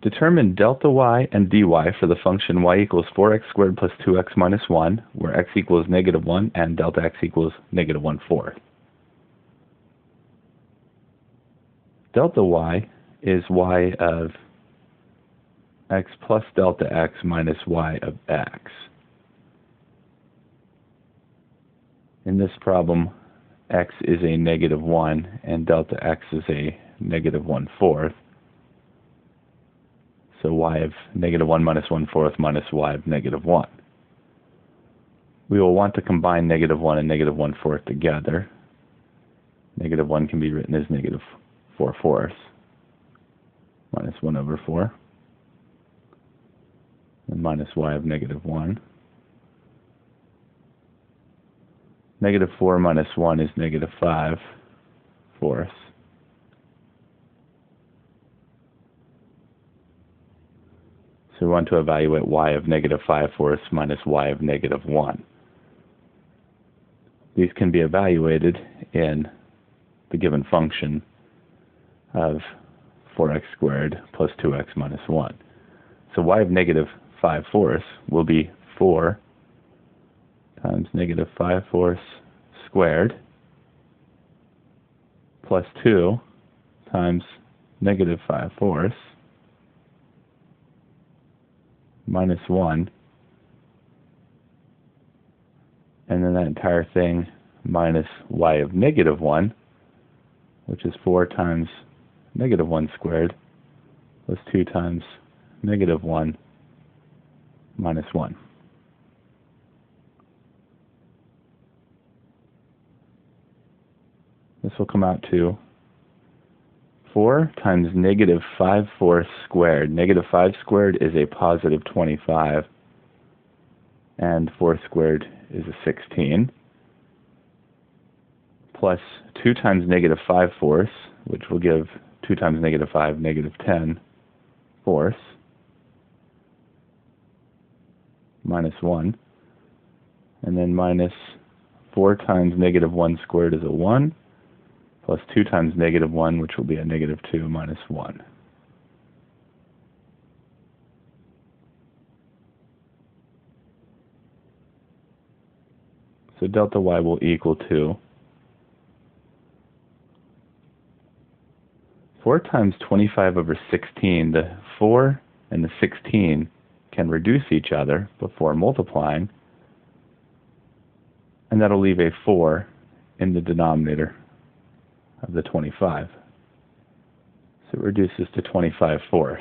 Determine delta y and dy for the function y equals 4x squared plus 2x minus 1, where x equals -1 and delta x equals -1/4. Delta y is y of x plus delta x minus y of x. In this problem, x is a -1 and delta x is a -1/4. So y of -1 minus 1/4 minus y of -1. We will want to combine -1 and -1/4 together. -1 can be written as -4/4 minus 1/4, and minus y of -1. -4 minus 1 is -5/4. So we want to evaluate y of -5/4 minus y of -1. These can be evaluated in the given function of 4x squared plus 2x minus 1. So y of -5/4 will be 4 times -5/4 squared plus 2 times -5/4 minus 1, and then that entire thing minus y of -1, which is 4 times -1 squared plus 2 times -1 minus 1. This will come out to 4 times -5/4 squared. -5 squared is a positive 25, and 4 squared is a 16, plus 2 times -5/4, which will give 2 times -5, -10/4, minus 1, and then minus 4 times -1 squared is a 1, plus 2 times -1, which will be a -2 minus 1. So delta y will equal to 4 times 25/16. The 4 and the 16 can reduce each other before multiplying, and that'll leave a 4 in the denominator of the 25. So it reduces to 25/4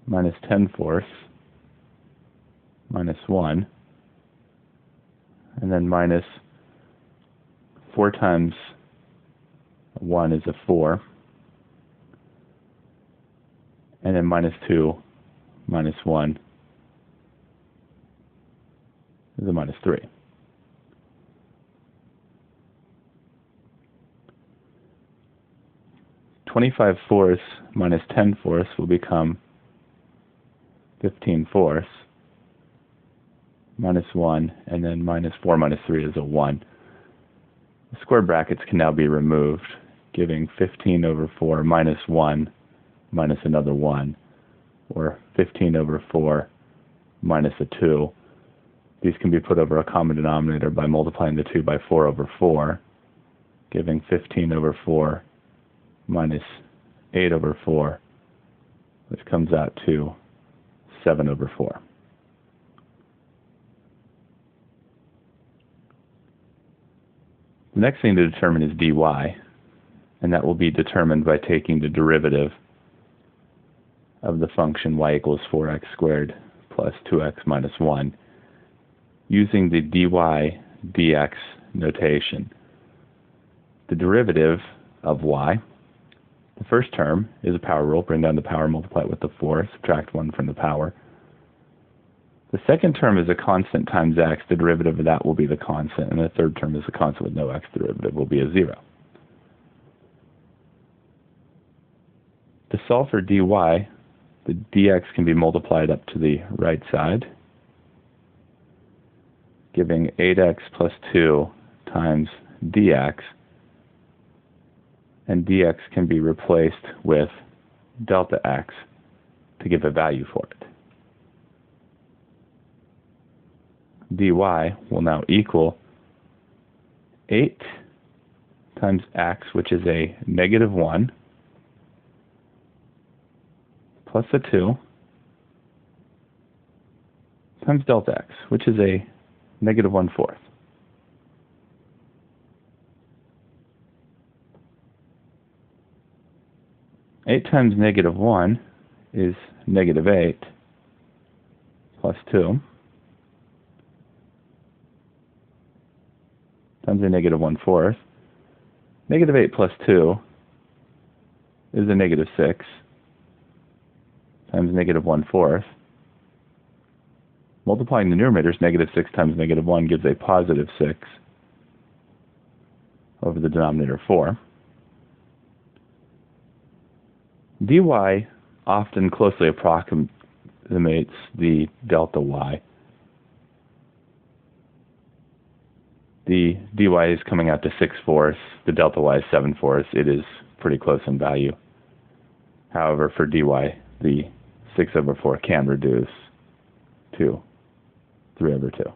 minus 10/4 minus 1, and then minus 4 times 1 is a 4, and then minus 2 minus 1 is a minus 3. (25/4) minus 10/4 will become 15/4 minus 1, and then minus 4 minus 3 is a 1. The square brackets can now be removed, giving 15/4 minus 1 minus another 1, or 15/4 minus a 2. These can be put over a common denominator by multiplying the 2 by 4/4, giving 15/4 minus 8/4, which comes out to 7/4. The next thing to determine is dy, and that will be determined by taking the derivative of the function y equals 4x squared plus 2x minus 1 using the dy dx notation. The derivative of y, the first term is a power rule. Bring down the power, multiply it with the 4, subtract 1 from the power. The second term is a constant times x. The derivative of that will be the constant. And the third term is a constant with no x. The derivative will be a 0. To solve for dy, the dx can be multiplied up to the right side, giving 8x plus 2 times dx. And dx can be replaced with delta x to give a value for it. dy will now equal 8 times x, which is a -1, plus a 2, times delta x, which is a -1/4. Eight times -1 is -8 plus 2 times a -1/4. -8 plus 2 is a -6 times -1/4. Multiplying the numerators, -6 times -1 gives a +6 over the denominator 4. dy often closely approximates the delta y. The dy is coming out to 6/4, the delta y is 7/4. It is pretty close in value. However, for dy, the 6/4 can reduce to 3/2.